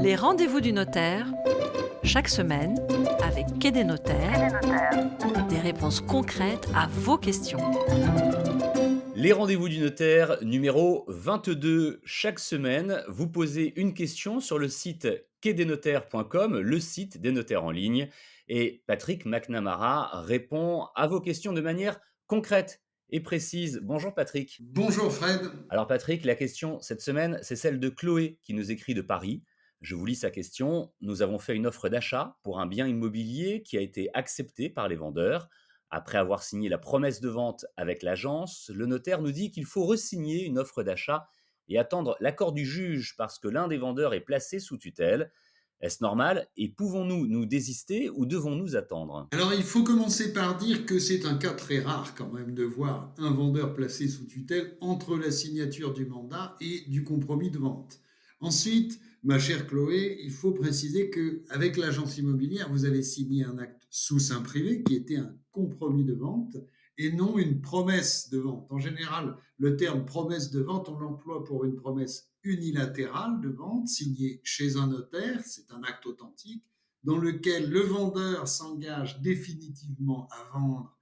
Les rendez-vous du notaire, chaque semaine, avec Quai des notaires, des réponses concrètes à vos questions. Les rendez-vous du notaire numéro 22. Chaque semaine, vous posez une question sur le site quai-des-notaires.com, le site des notaires en ligne. Et Patrick McNamara répond à vos questions de manière concrète et précise. Bonjour Patrick. Bonjour Fred. Alors Patrick, la question cette semaine, c'est celle de Chloé qui nous écrit de Paris. Je vous lis sa question. Nous avons fait une offre d'achat pour un bien immobilier qui a été accepté par les vendeurs. Après avoir signé la promesse de vente avec l'agence, le notaire nous dit qu'il faut resigner une offre d'achat et attendre l'accord du juge parce que l'un des vendeurs est placé sous tutelle. Est-ce normal et pouvons-nous nous désister ou devons-nous attendre? Alors il faut commencer par dire que c'est un cas très rare quand même de voir un vendeur placé sous tutelle entre la signature du mandat et du compromis de vente. Ensuite, ma chère Chloé, il faut préciser qu'avec l'agence immobilière, vous avez signé un acte sous seing privé qui était un compromis de vente et non une promesse de vente. En général, le terme promesse de vente, on l'emploie pour une promesse unilatérale de vente signée chez un notaire, c'est un acte authentique, dans lequel le vendeur s'engage définitivement à vendre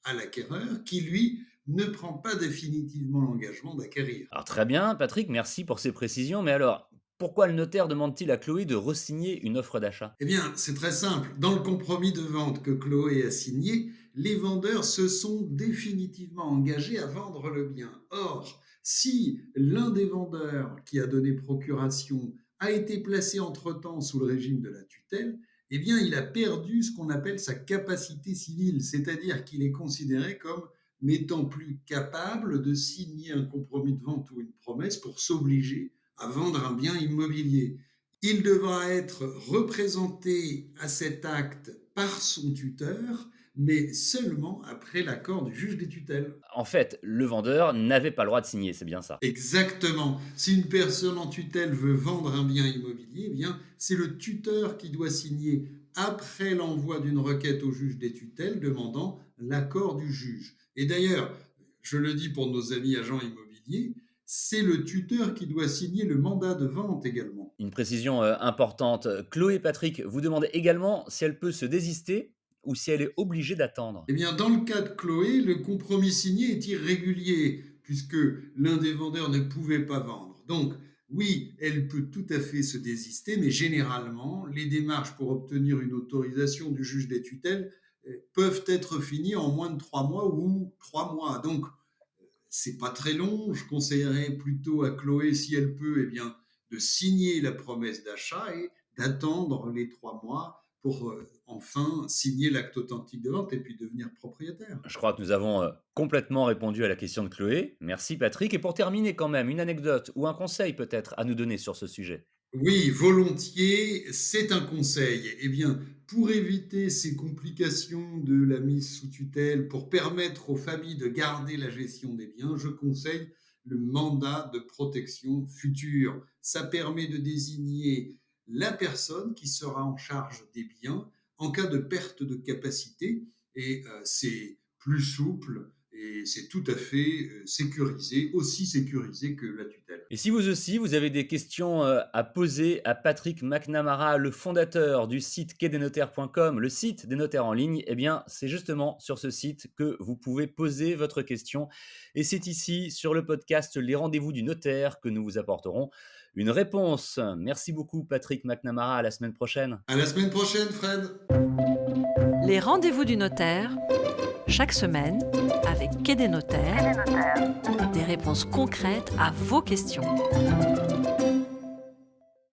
à l'acquéreur, qui lui ne prend pas définitivement l'engagement d'acquérir. Alors très bien Patrick, merci pour ces précisions, mais alors pourquoi le notaire demande-t-il à Chloé de resigner une offre d'achat? Eh bien, c'est très simple. Dans le compromis de vente que Chloé a signé, les vendeurs se sont définitivement engagés à vendre le bien. Or, si l'un des vendeurs qui a donné procuration a été placé entre-temps sous le régime de la tutelle, eh bien, il a perdu ce qu'on appelle sa capacité civile, c'est-à-dire qu'il est considéré comme n'étant plus capable de signer un compromis de vente ou une promesse pour s'obliger à vendre un bien immobilier. Il devra être représenté à cet acte par son tuteur, mais seulement après l'accord du juge des tutelles. En fait, le vendeur n'avait pas le droit de signer, c'est bien ça. Exactement. Si une personne en tutelle veut vendre un bien immobilier, eh bien, c'est le tuteur qui doit signer après l'envoi d'une requête au juge des tutelles demandant l'accord du juge. Et d'ailleurs, je le dis pour nos amis agents immobiliers, c'est le tuteur qui doit signer le mandat de vente également. Une précision importante. Chloé et Patrick vous demandent également si elle peut se désister ou si elle est obligée d'attendre. Eh bien, dans le cas de Chloé, le compromis signé est irrégulier, puisque l'un des vendeurs ne pouvait pas vendre. Donc, oui, elle peut tout à fait se désister, mais généralement, les démarches pour obtenir une autorisation du juge des tutelles peuvent être finies en moins de 3 mois ou 3 mois. Donc, c'est pas très long. Je conseillerais plutôt à Chloé, si elle peut, eh bien, de signer la promesse d'achat et d'attendre les 3 mois pour enfin signer l'acte authentique de vente et puis devenir propriétaire. Je crois que nous avons complètement répondu à la question de Chloé. Merci Patrick. Et pour terminer quand même, une anecdote ou un conseil peut-être à nous donner sur ce sujet. Oui, volontiers, c'est un conseil. Eh bien, pour éviter ces complications de la mise sous tutelle, pour permettre aux familles de garder la gestion des biens, je conseille le mandat de protection future. Ça permet de désigner la personne qui sera en charge des biens en cas de perte de capacité et c'est plus souple et c'est tout à fait sécurisé, aussi sécurisé que la tutelle. Et si vous aussi, vous avez des questions à poser à Patrick McNamara, le fondateur du site quai-des-notaires.com, le site des notaires en ligne, eh bien, c'est justement sur ce site que vous pouvez poser votre question. Et c'est ici, sur le podcast Les rendez-vous du notaire, que nous vous apporterons une réponse. Merci beaucoup, Patrick McNamara. À la semaine prochaine. À la semaine prochaine, Fred. Les rendez-vous du notaire, chaque semaine, avec Quai des notaires, des réponses concrètes à vos questions.